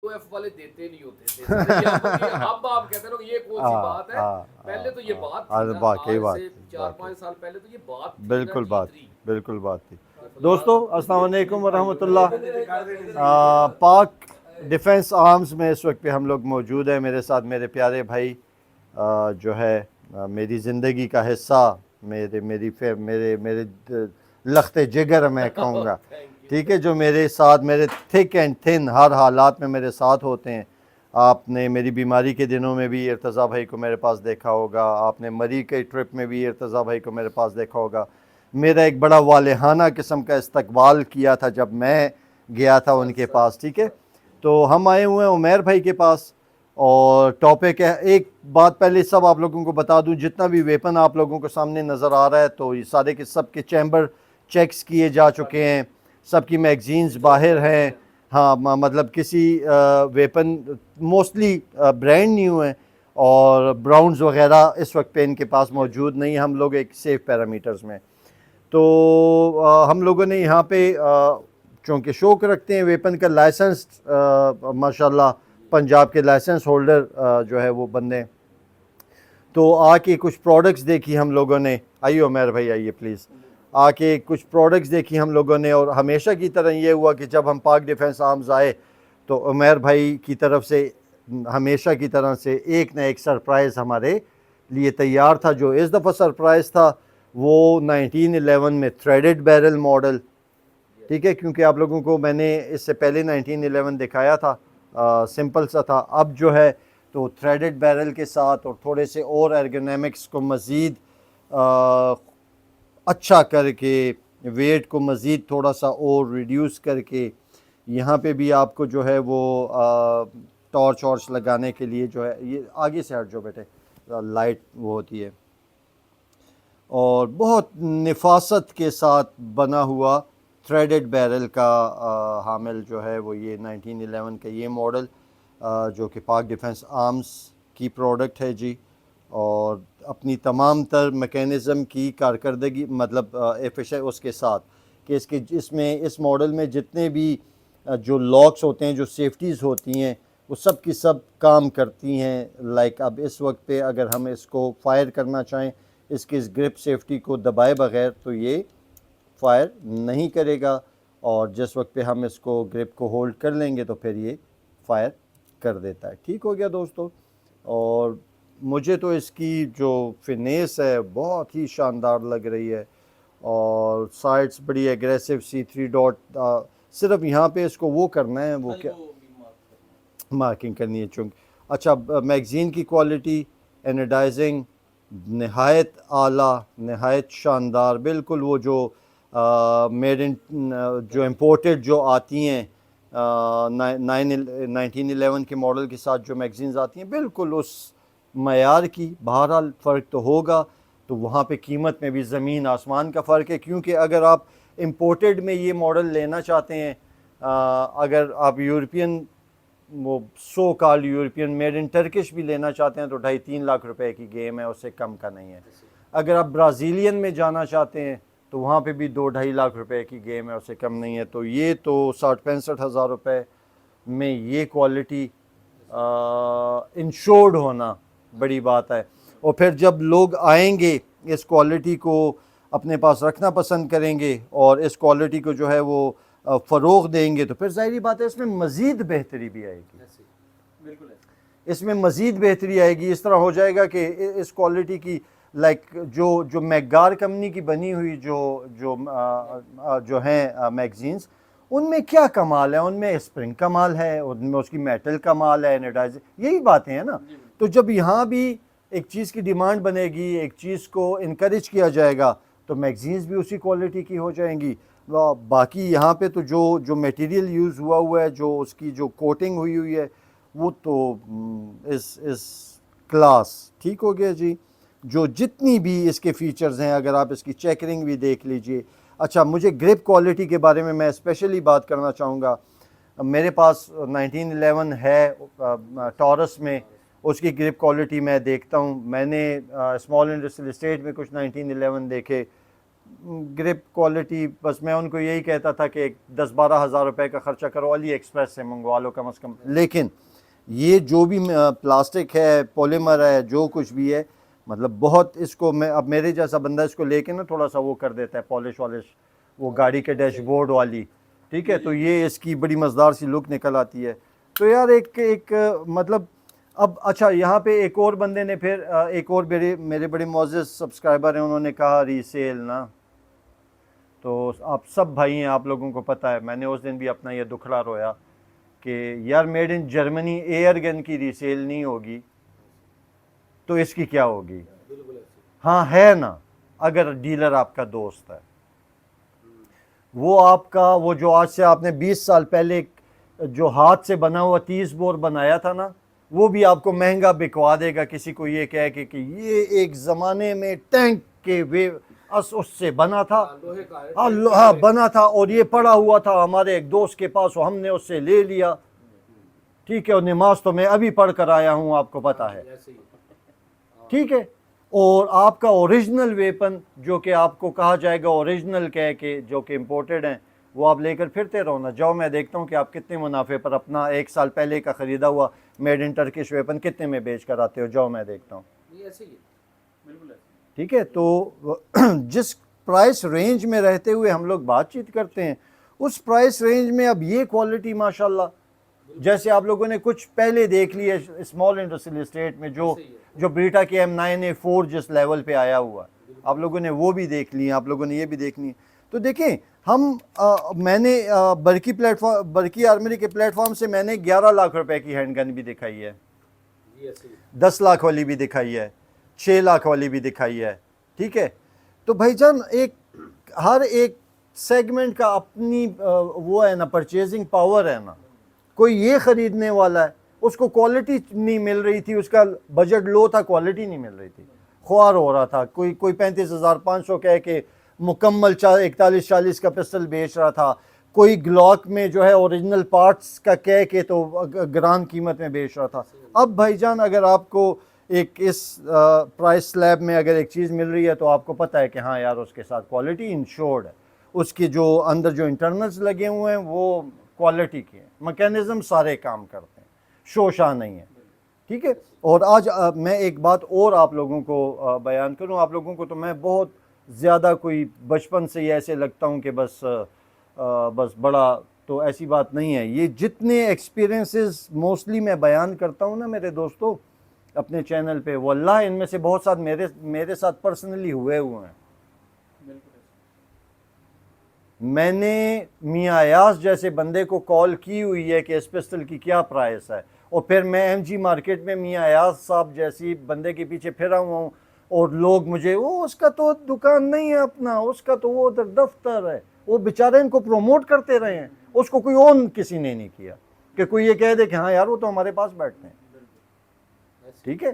F والے دیتے نہیں ہوتے تھے اب آپ کہتے ہیں یہ کون سی بات ہے، پہلے تو یہ بات تھی نا، آج سے 4-5 سال پہلے تو یہ بات تھی نا، بالکل بات تھی. دوستو السلام علیکم ورحمۃ اللہ. پاک ڈیفنس آرمز میں اس وقت پہ ہم لوگ موجود ہیں. میرے ساتھ میرے پیارے بھائی جو ہے میری زندگی کا حصہ، میرے لخت جگر میں کہوں گا، ٹھیک ہے، جو میرے ساتھ میرے تھک اینڈ تھن ہر حالات میں میرے ساتھ ہوتے ہیں. آپ نے میری بیماری کے دنوں میں بھی ارتضیٰ بھائی کو میرے پاس دیکھا ہوگا، آپ نے مری کے ٹرپ میں بھی ارتضیٰ بھائی کو میرے پاس دیکھا ہوگا. میرا ایک بڑا والہانہ قسم کا استقبال کیا تھا جب میں گیا تھا ان کے پاس، ٹھیک ہے. تو ہم آئے ہوئے ہیں عمیر بھائی کے پاس، اور ٹاپک ہے، ایک بات پہلے سب آپ لوگوں کو بتا دوں، جتنا بھی ویپن آپ لوگوں کو سامنے نظر آ رہا ہے تو یہ سارے کے سب کے چیمبر چیکس کیے جا چکے ہیں، سب کی میگزینز باہر ہیں. ہاں مطلب کسی ویپن موسٹلی برانڈ نیو ہیں، اور براؤنز وغیرہ اس وقت پہ ان کے پاس موجود نہیں. ہم لوگ ایک سیف پیرامیٹرز میں، تو ہم لوگوں نے یہاں پہ چونکہ شوق رکھتے ہیں ویپن کا، لائسنس ماشاءاللہ پنجاب کے لائسنس ہولڈر جو ہے وہ بندے، تو آ کے کچھ پروڈکٹس دیکھی ہم لوگوں نے. آئیے عمیر بھائی آئیے پلیز. آ کے کچھ پروڈکٹس دیکھی ہم لوگوں نے، اور ہمیشہ کی طرح یہ ہوا کہ جب ہم پاک ڈیفنس آرمز آئے تو عمیر بھائی کی طرف سے ہمیشہ کی طرح سے ایک نہ ایک سرپرائز ہمارے لیے تیار تھا. جو اس دفعہ سرپرائز تھا وہ 1911 میں تھریڈڈ بیرل ماڈل، ٹھیک ہے، کیونکہ آپ لوگوں کو میں نے اس سے پہلے 1911 دکھایا تھا، سمپل سا تھا. اب جو ہے تو تھریڈڈ بیرل کے ساتھ اور تھوڑے سے اور ایرگونامکس کو مزید اچھا کر کے، ویٹ کو مزید تھوڑا سا اور ریڈیوس کر کے، یہاں پہ بھی آپ کو جو ہے وہ ٹارچ وارچ لگانے کے لیے جو ہے، یہ آگے سے ہٹ جو بیٹے لائٹ وہ ہوتی ہے، اور بہت نفاست کے ساتھ بنا ہوا تھریڈڈ بیرل کا حامل جو ہے وہ یہ 1911 کا یہ ماڈل، جو کہ پاک ڈیفنس آرمز کی پروڈکٹ ہے جی. اور اپنی تمام تر میکینزم کی کارکردگی مطلب اس کے ساتھ کہ اس ماڈل میں جتنے بھی جو لاکس ہوتے ہیں، جو سیفٹیز ہوتی ہیں، وہ سب کی سب کام کرتی ہیں. لائک اب اس وقت پہ اگر ہم اس کو فائر کرنا چاہیں، اس کی گرپ سیفٹی کو دبائے بغیر، تو یہ فائر نہیں کرے گا، اور جس وقت پہ ہم اس کو گرپ کو ہولڈ کر لیں گے تو پھر یہ فائر کر دیتا ہے. ٹھیک ہو گیا دوستو. اور مجھے تو اس کی جو فنیس ہے بہت ہی شاندار لگ رہی ہے، اور سائٹس بڑی ایگریسو C3 ڈاٹ، صرف یہاں پہ اس کو وہ کرنا ہے، وہ کیا مارکنگ کرنی ہے چونکہ. اچھا، میگزین کی کوالٹی، اینڈائزنگ نہایت اعلیٰ، نہایت شاندار، بالکل وہ جو میڈ ان جو امپورٹڈ جو آتی ہیں 1911 کے ماڈل کے ساتھ جو میگزینز آتی ہیں، بالکل اس معیار کی. بہرحال فرق تو ہوگا، تو وہاں پہ قیمت میں بھی زمین آسمان کا فرق ہے، کیونکہ اگر آپ امپورٹڈ میں یہ ماڈل لینا چاہتے ہیں، اگر آپ یورپین وہ سو کال یورپین میڈ ان ٹرکش بھی لینا چاہتے ہیں تو 2.5-3 لاکھ روپے کی گیم ہے، اس سے کم کا نہیں ہے. اگر آپ برازیلین میں جانا چاہتے ہیں تو وہاں پہ بھی 2-2.5 لاکھ روپے کی گیم ہے، اس سے کم نہیں ہے. تو یہ تو 60-65 ہزار روپے میں یہ کوالٹی انشورڈ ہونا بڑی بات ہے. اور پھر جب لوگ آئیں گے اس کوالٹی کو اپنے پاس رکھنا پسند کریں گے، اور اس کوالٹی کو جو ہے وہ فروغ دیں گے، تو پھر ظاہری بات ہے اس میں مزید بہتری بھی آئے گی. اس میں مزید بہتری آئے گی. اس طرح ہو جائے گا کہ اس کوالٹی کی لائک جو میگار کمپنی کی بنی ہوئی جو ہیں میگزینز، ان میں کیا کمال ہے؟ ان میں اسپرنگ کمال ہے، ان میں اس کی میٹل کمال ہے، یہی باتیں ہیں نا. تو جب یہاں بھی ایک چیز کی ڈیمانڈ بنے گی، ایک چیز کو انکریج کیا جائے گا، تو میگزینز بھی اسی کوالٹی کی ہو جائیں گی. باقی یہاں پہ تو جو میٹیریل یوز ہوا ہے، جو اس کی جو کوٹنگ ہوئی ہے، وہ تو اس کلاس. ٹھیک ہو گیا جی. جو جتنی بھی اس کے فیچرز ہیں، اگر آپ اس کی چیکرنگ بھی دیکھ لیجئے. اچھا، مجھے گرپ کوالٹی کے بارے میں اسپیشلی بات کرنا چاہوں گا. میرے پاس 1911 ہے ٹورس میں، اس کی گرپ کوالٹی میں دیکھتا ہوں. میں نے اسمال انڈسٹریل اسٹیٹ میں کچھ 1911 دیکھے، گرپ کوالٹی، بس میں ان کو یہی کہتا تھا کہ 10-12 ہزار روپے کا خرچہ کرو، علی ایکسپریس سے منگوا لو کم از کم. لیکن یہ جو بھی پلاسٹک ہے، پولیمر ہے، جو کچھ بھی ہے، مطلب بہت اس کو میں اب میرے جیسا بندہ اس کو لے کے نا تھوڑا سا وہ کر دیتا ہے پالش والش، وہ گاڑی کے ڈیش بورڈ والی، ٹھیک ہے، تو یہ اس کی بڑی مزدار سی لک نکل آتی ہے. تو یار ایک مطلب اب اچھا یہاں پہ ایک اور بندے نے پھر ایک اور میرے بڑے معزز سبسکرائبر ہیں، انہوں نے کہا ریسیل نا. تو آپ سب بھائی ہیں، آپ لوگوں کو پتہ ہے، میں نے اس دن بھی اپنا یہ دکھڑا رویا کہ یار میڈ ان جرمنی ایئر گن کی ریسیل نہیں ہوگی تو اس کی کیا ہوگی؟ ہاں ہے نا، اگر ڈیلر آپ کا دوست ہے، وہ آپ کا وہ جو آج سے آپ نے 20 سال پہلے جو ہاتھ سے بنا ہوا 30 بور بنایا تھا نا، وہ بھی آپ کو مہنگا بکوا دے گا کسی کو یہ کہہ کے کہ یہ ایک زمانے میں ٹینک کے اس سے بنا تھا، ہاں بنا تھا، اور یہ پڑا ہوا تھا ہمارے ایک دوست کے پاس، ہم نے اس سے لے لیا، ٹھیک ہے، اور نماز تو میں ابھی پڑھ کر آیا ہوں، آپ کو پتا ہے، ٹھیک ہے. اور آپ کا اوریجنل ویپن جو کہ آپ کو کہا جائے گا اوریجنل کہہ کے، جو کہ امپورٹڈ ہیں، وہ آپ لے کر پھرتے رہو نا. جاؤ میں دیکھتا ہوں کہ آپ کتنے منافع پر اپنا 1 سال پہلے کا خریدا ہوا میڈ ان ٹرکش ویپن کتنے میں بیچ کر آتے ہو، جاؤ میں دیکھتا ہوں. ٹھیک ہے، تو جس پرائس رینج میں رہتے ہوئے ہم لوگ بات چیت کرتے ہیں، اس پرائس رینج میں اب یہ کوالٹی ماشاءاللہ، جیسے آپ لوگوں نے کچھ پہلے دیکھ لی ہے اسمال انڈسٹریل اسٹیٹ میں جو بریٹا کے M9A4 جس لیول پہ آیا ہوا، آپ لوگوں نے وہ بھی دیکھ لی ہیں، آپ لوگوں نے یہ بھی دیکھ لی ہیں. تو دیکھیں میں نے برکی آرمری کے پلیٹ فارم سے میں نے 11 لاکھ روپے کی ہینڈ گن بھی دکھائی ہے، 10 لاکھ والی بھی دکھائی ہے، 6 لاکھ والی بھی دکھائی ہے، ٹھیک ہے. تو بھائی جان ہر ایک سیگمنٹ کا اپنی وہ ہے نا، پرچیزنگ پاور ہے نا. کوئی یہ خریدنے والا ہے، اس کو کوالٹی نہیں مل رہی تھی، اس کا بجٹ لو تھا، کوالٹی نہیں مل رہی تھی، خوار ہو رہا تھا. کوئی 35,500 کہہ کے مکمل 41-40 کا پسٹل بیچ رہا تھا، کوئی گلاک میں جو ہے اوریجنل پارٹس کا کہہ کے تو گران قیمت میں بیچ رہا تھا. اب بھائی جان اگر آپ کو ایک اس پرائس سلیب میں اگر ایک چیز مل رہی ہے تو آپ کو پتہ ہے کہ ہاں یار اس کے ساتھ کوالٹی انشورڈ ہے، اس کے جو اندر جو انٹرنلز لگے ہوئے ہیں وہ کوالٹی کے ہیں، میکینزم سارے کام کرتے ہیں، شوشا نہیں ہے، ٹھیک ہے. اور آج میں ایک بات اور آپ لوگوں کو بیان کروں. آپ لوگوں کو تو میں بہت زیادہ کوئی بچپن سے ہی ایسے لگتا ہوں کہ بس بڑا، تو ایسی بات نہیں ہے. یہ جتنے ایکسپیرینسز موسٹلی میں بیان کرتا ہوں نا میرے دوستو اپنے چینل پہ، واللہ ان میں سے بہت ساتھ میرے ساتھ پرسنلی ہوئے ہیں. میں نے میاں ایاز جیسے بندے کو کال کی ہوئی ہے کہ اس پسٹل کی کیا پرائس ہے، اور پھر میں MG مارکیٹ میں میاں ایاز صاحب جیسی بندے کے پیچھے پھرا ہوا ہوں، اور لوگ مجھے اس کا تو دکان نہیں ہے اپنا، اس کا تو وہ ادھر دفتر ہے، وہ بیچارے ان کو پروموٹ کرتے رہے ہیں، اس کو کوئی اون کسی نے نہیں کیا کہ کوئی یہ کہہ دے کہ ہاں یار وہ تو ہمارے پاس بیٹھتے ہیں، ٹھیک ہے.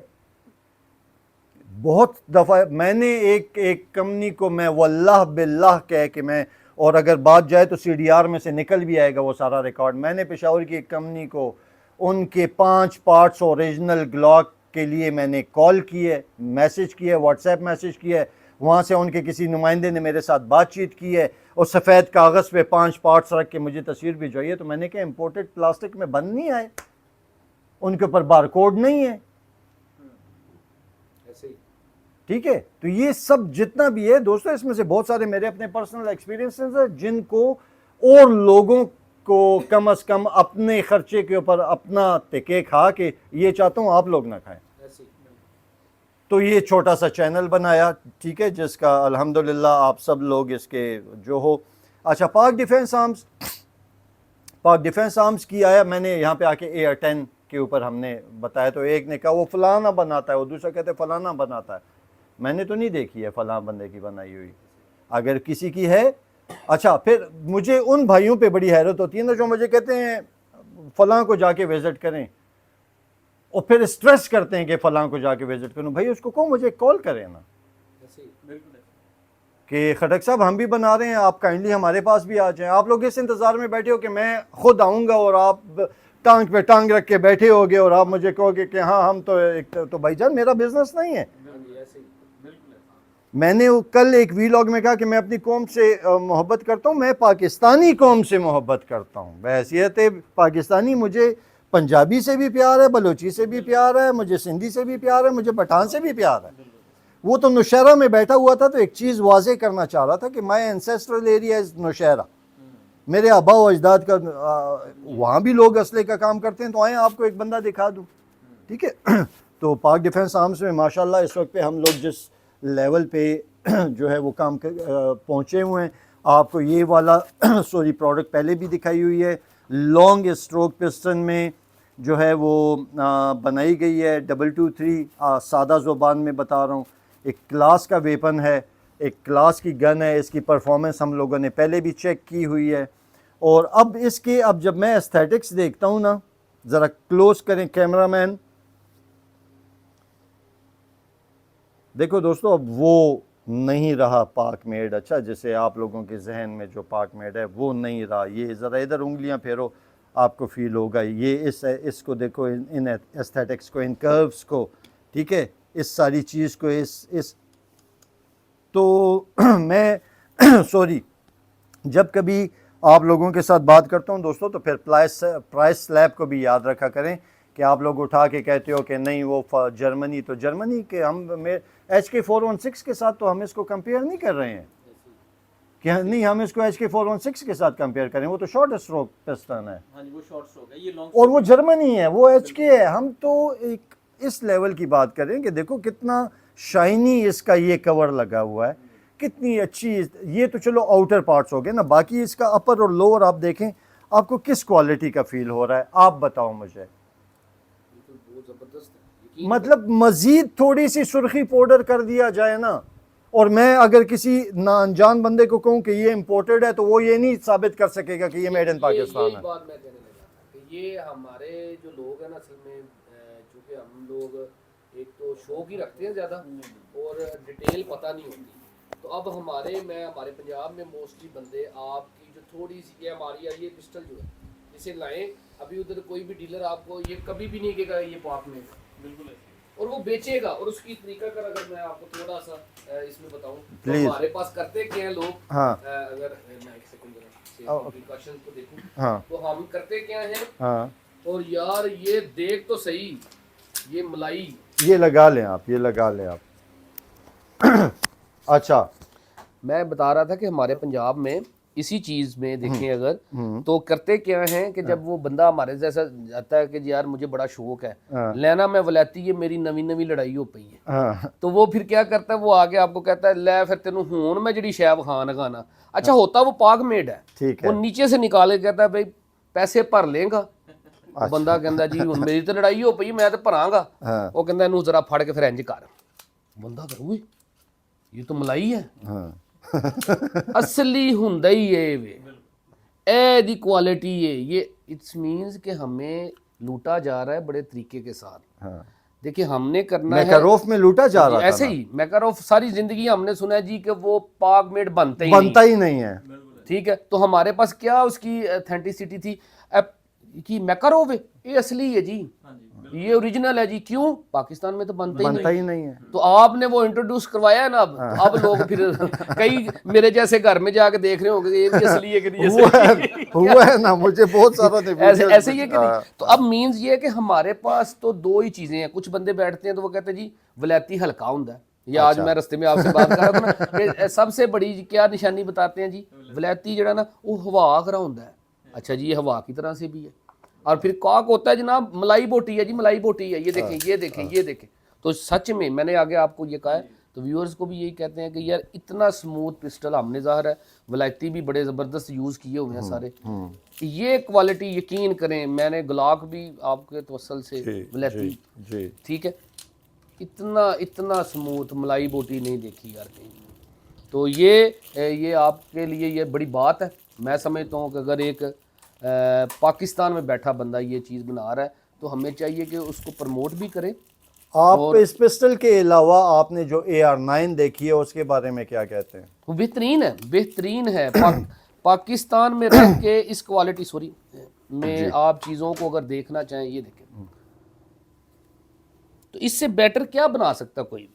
بہت دفعہ میں نے ایک کمپنی کو میں واللہ باللہ کہہ کہ میں، اور اگر بات جائے تو CDR میں سے نکل بھی آئے گا وہ سارا ریکارڈ، میں نے پشاور کی ایک کمپنی کو ان کے 5 پارٹس اوریجنل گلاک کے لیے میں نے کال کی ہے، میسج کی ہے، واٹس ایپ میسج کی ہے، وہاں سے ان کے کسی نمائندے نے میرے ساتھ بات چیت کی ہے، اور سفید کاغذ پہ 5 پارٹس رکھ کے مجھے تصویر بھیجوائی ہے. تو میں نے کہا امپورٹڈ پلاسٹک میں بند نہیں آئے، ان کے اوپر بار کوڈ نہیں ہے، ٹھیک ہے. تو یہ سب جتنا بھی ہے دوستو، اس میں سے بہت سارے میرے اپنے پرسنل ایکسپیرینسز ہیں جن کو اور لوگوں کو کم از کم اپنے خرچے کے اوپر اپنا تکے کھا کے یہ چاہتا ہوں آپ لوگ نہ کھائیں. تو یہ چھوٹا سا چینل بنایا، ٹھیک ہے، جس کا الحمدللہ آپ سب لوگ اس کے جو ہو. اچھا پاک ڈیفنس آرمز کی آیا، میں نے یہاں پہ آ کے AR-10 کے اوپر ہم نے بتایا، تو ایک نے کہا وہ فلانا بناتا ہے، وہ دوسرا کہتے ہیں فلانا بناتا ہے. میں نے تو نہیں دیکھی ہے فلاں بندے کی بنائی ہوئی، اگر کسی کی ہے. اچھا پھر مجھے ان بھائیوں پہ بڑی حیرت ہوتی ہے نا جو مجھے کہتے ہیں فلاں کو جا کے وزٹ کریں، اور پھر اسٹریس کرتے ہیں کہ فلاں کو جا کے وزٹ کروں. بھائی اس کو کہو مجھے کال کریں نا کہ خٹک صاحب ہم بھی بنا رہے ہیں، آپ کائنڈلی ہمارے پاس بھی آ جائیں. آپ لوگ اس انتظار میں بیٹھے ہو کہ میں خود آؤں گا اور آپ ٹانگ پہ ٹانگ رکھ کے بیٹھے ہوگے اور آپ مجھے کہو گے کہ ہاں ہم تو بھائی جان میرا بزنس نہیں ہے، میں نے کل ایک ویلاگ میں کہا کہ میں اپنی قوم سے محبت کرتا ہوں, میں پاکستانی قوم سے محبت کرتا ہوں. بحیثیت پاکستانی مجھے پنجابی سے بھی پیار ہے, بلوچی سے بھی پیار ہے, مجھے سندھی سے بھی پیار ہے, مجھے پٹھان سے بھی پیار ہے. وہ تو نوشہرہ میں بیٹھا ہوا تھا تو ایک چیز واضح کرنا چاہ رہا تھا کہ مائی اینسیسٹرل ایریا از نوشہرہ, میرے آبا و اجداد کا وہاں بھی لوگ اسلحے کا کام کرتے ہیں, تو آئیں آپ کو ایک بندہ دکھا دوں. ٹھیک ہے, تو پاک ڈیفنس آرمز میں ماشاءاللہ اس وقت پہ ہم لوگ جس لیول پہ جو ہے وہ کام پہنچے ہوئے ہیں, آپ کو یہ والا سوری پروڈکٹ پہلے بھی دکھائی ہوئی ہے, لانگ اسٹروک پسٹن میں جو ہے وہ بنائی گئی ہے 223, سادہ زبان میں بتا رہا ہوں. ایک کلاس کا ویپن ہے, ایک کلاس کی گن ہے, اس کی پرفارمنس ہم لوگوں نے پہلے بھی چیک کی ہوئی ہے. اور اب اس کے اب جب میں ایستھیٹکس دیکھتا ہوں نا, ذرا کلوز کریں کیمرہ مین, دیکھو دوستو, اب وہ نہیں رہا پاک میڈ. اچھا, جیسے آپ لوگوں کے ذہن میں جو پاک میڈ ہے وہ نہیں رہا. یہ ذرا ادھر انگلیاں پھیرو, آپ کو فیل ہوگا. یہ اس کو دیکھو, ان ایستھیٹکس کو, ان کروز کو, ٹھیک ہے, اس ساری چیز کو, اس تو میں سوری جب کبھی آپ لوگوں کے ساتھ بات کرتا ہوں دوستو, تو پھر پرائس سلیب کو بھی یاد رکھا کریں کہ آپ لوگ اٹھا کے کہتے ہو کہ نہیں وہ جرمنی, تو جرمنی کے ہم HK416 کے ساتھ تو ہم اس کو کمپیئر نہیں کر رہے ہیں کہ نہیں, ہم اس کو HK416 کے ساتھ کمپیئر کریں. وہ تو شارٹ اسٹروک پسٹن ہے, اور وہ جرمنی ہے, وہ HK ہے. ہم تو ایک اس لیول کی بات کریں کہ دیکھو کتنا شائنی اس کا یہ کور لگا ہوا ہے, کتنی اچھی. یہ تو چلو آؤٹر پارٹس ہو گئے نا, باقی اس کا اپر اور لوور آپ دیکھیں, آپ کو کس کوالٹی کا فیل ہو رہا ہے, آپ بتاؤ مجھے. مطلب مزید تھوڑی سی سرخی پاؤڈر کر دیا جائے نا, اور میں اگر کسی ناانجان بندے کو کہوں کہ یہ امپورٹڈ ہے, تو وہ یہ نہیں ثابت کر سکے گا کہ یہ میڈ ان پاکستان ہے. بات میں کہنے لگا کہ یہ ہمارے جو لوگ ہیں نا, اصل میں چونکہ ہم لوگ ایک تو شوق ہی رکھتے ہیں زیادہ, اور ڈیٹیل پتہ نہیں ہوتی. تو اب ہمارے پنجاب میں موسٹلی بندے آپ کی جو تھوڑی سی یہ ہماری یہ پسٹل جو ہے اسے لائیں, ابھی ادھر کوئی بھی ڈیلر آپ کو یہ کبھی بھی نہیں کہے گا یہ پاک میں بالکل, اور وہ بیچے گا. اور اس کی طریقہ کار اگر میں آپ کو تھوڑا سا اس میں بتاؤں تو ہمارے پاس کرتے کیا ہیں لوگ, اگر میں ایک سیکنڈ پریکاشن کو دیکھوں تو ہم کرتے کیا ہیں, اور یار یہ دیکھ تو صحیح, یہ ملائی یہ لگا لیں آپ, یہ لگا لیں آپ. اچھا, میں بتا رہا تھا کہ ہمارے پنجاب میں اسی چیز میں دیکھیں اگر تو کرتے کیا ہیں کہ جب وہ بندہ ہمارے جیسا جاتا ہے کہ یار مجھے بڑا شوق ہے لینا, میں ولیتی, یہ میری نوی لڑائی ہو پئی ہے, تو وہ پھر کیا کرتا ہے, وہ آگے آپ کو کہتا ہے لے پھر تینوں ہون میں جڑی شے وکھان گانا. اچھا ہوتا وہ پاک میڈ ہے, وہ نیچے سے نکال کے کہتا ہے بھائی پیسے بھر لیں گا. بندہ کہندا جی ہن میری تے لڑائی ہو پئی, میں تے بھراں گا. وہ کہندا اینوں ذرا پھڑ کے پھر انج کر. بندہ کہ اوئے یہ تو ملائی ہے. اصلی ہوندا ہی اے وے, اے دی کوالٹی ہے یہ. اٹس مینز کہ ہمیں لوٹا جا رہا ہے بڑے طریقے کے ساتھ. دیکھیے ہم نے کرنا ہے, میکاروف میں لوٹا جا رہا تھا ایسے ہی. میکاروف ساری زندگی ہم نے سنا ہے جی کہ وہ پاک میڈ بنتا ہی نہیں ہے. ٹھیک ہے, تو ہمارے پاس کیا اس کی اتھینٹسٹی تھی کہ میکاروف ہے یہ اصلی ہے جی, یہ اوریجنل ہے جی. کیوں؟ پاکستان میں تو بنتا ہی نہیں ہے. تو آپ نے وہ انٹروڈیوس کروایا ہے نا, اب لوگ پھر کئی میرے جیسے گھر میں جا کے دیکھ رہے ہوں گے یہ بھی اصلی ہے کہ نہیں اصلی ہوا ہے نا, مجھے بہت سارا ایسے ہی ہے کہ نہیں. تو اب مینز یہ ہے کہ ہمارے پاس تو دو ہی چیزیں ہیں. کچھ بندے بیٹھتے ہیں تو وہ کہتے ہیں جی ولیتی ہلکا ہوندا ہے. یہ آج میں رستے میں آپ سے بات کر رہا تھا نا کہ سب سے بڑی کیا نشانی بتاتے ہیں جی, ولیتی جڑا نا وہ ہوا کرا ہوندا ہے. اچھا جی, یہ ہوا کی طرح سے بھی ہے. اور پھر کاک ہوتا ہے جناب ملائی بوٹی ہے جی, ملائی بوٹی ہے. یہ دیکھیں یہ دیکھیں یہ دیکھیں. تو سچ میں نے آگے آپ کو یہ کہا ہے, تو ویورز کو بھی یہی کہتے ہیں کہ یار اتنا سموتھ پسٹل ہم نے ظاہر ہے ولائتی بھی بڑے زبردست یوز کیے ہوئے ہیں سارے. یہ کوالٹی یقین کریں, میں نے گلاک بھی آپ کے توسل سے ولائتی, ٹھیک ہے, اتنا سموتھ ملائی بوٹی نہیں دیکھی یار کہیں. تو یہ آپ کے لیے یہ بڑی بات ہے. میں سمجھتا ہوں کہ اگر ایک پاکستان میں بیٹھا بندہ یہ چیز بنا رہا ہے تو ہمیں چاہیے کہ اس کو پروموٹ بھی کرے. آپ اس پسٹل کے علاوہ آپ نے جو AR-9 دیکھی ہے اس کے بارے میں کیا کہتے ہیں؟ وہ بہترین ہے. پاکستان میں رہ کے اس کوالٹی میں آپ چیزوں کو اگر دیکھنا چاہیں یہ دیکھیں, تو اس سے بیٹر کیا بنا سکتا کوئی بھی.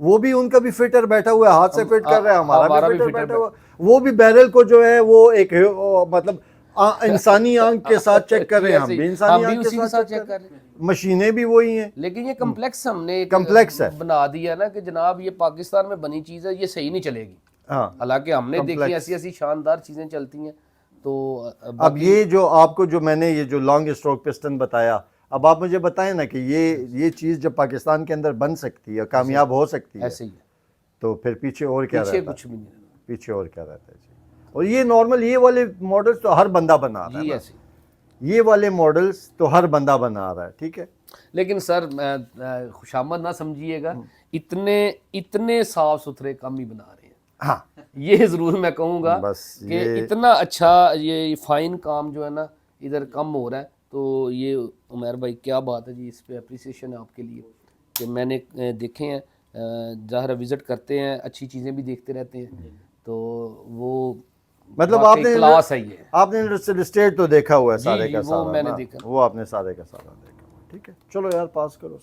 وہ بھی ان کا بھی فٹر بیٹھا ہوا ہے, ہاتھ سے فٹ کر رہا ہے, ہمارا بھی بھی فٹر بیٹھا ہوا, وہ بھی بیرل کو جو ہے وہ ایک مطلب انسانی آنکھ کے ساتھ چیک کر رہے ہیں, ہم بھی انسانی آنکھ کے ساتھ چیک کر رہے ہیں, مشینیں بھی وہی ہیں. لیکن یہ کمپلیکس ہم نے کمپلیکس ہے, بنا دیا نا کہ جناب یہ پاکستان میں بنی چیز ہے, یہ صحیح نہیں چلے گی. ہاں حالانکہ ہم نے دیکھی ایسی ایسی شاندار چیزیں چلتی ہیں. تو اب یہ جو آپ کو جو میں نے یہ جو لانگ اسٹروک پسٹن بتایا, اب آپ مجھے بتائیں نا کہ یہ چیز جب پاکستان کے اندر بن سکتی ہے, کامیاب ہو سکتی ہے, ایسے ہی ہے, تو پھر پیچھے اور کیا رہتا ہے؟ کچھ بھی نہیں, پیچھے اور کیا رہتا ہے جی. اور یہ نارمل یہ والے ماڈلز تو ہر بندہ بنا رہا ہے, ایسے ہی. یہ والے ماڈلز تو ہر بندہ بنا رہا ہے, ٹھیک ہے. لیکن سر خوشامد نہ سمجھیے گا, اتنے صاف ستھرے کم ہی بنا رہے ہیں. ہاں یہ ضرور میں کہوں گا بس کہ اتنا اچھا یہ فائن کام جو ہے نا ادھر کم ہو رہا ہے. تو یہ عمیر بھائی کیا بات ہے جی, اس پہ اپریسیشن ہے آپ کے لیے کہ میں نے دیکھے ہیں, ظاہر وزٹ کرتے ہیں, اچھی چیزیں بھی دیکھتے رہتے ہیں, تو وہ مطلب آپ نے کلاس ہے, یہ آپ نے اسٹیٹ تو دیکھا ہوا ہے سارے کا وہ سارا, میں نے دیکھا, وہ آپ نے سارے کا سارا دیکھا ہوا, ٹھیک ہے. چلو یار پاس کرو.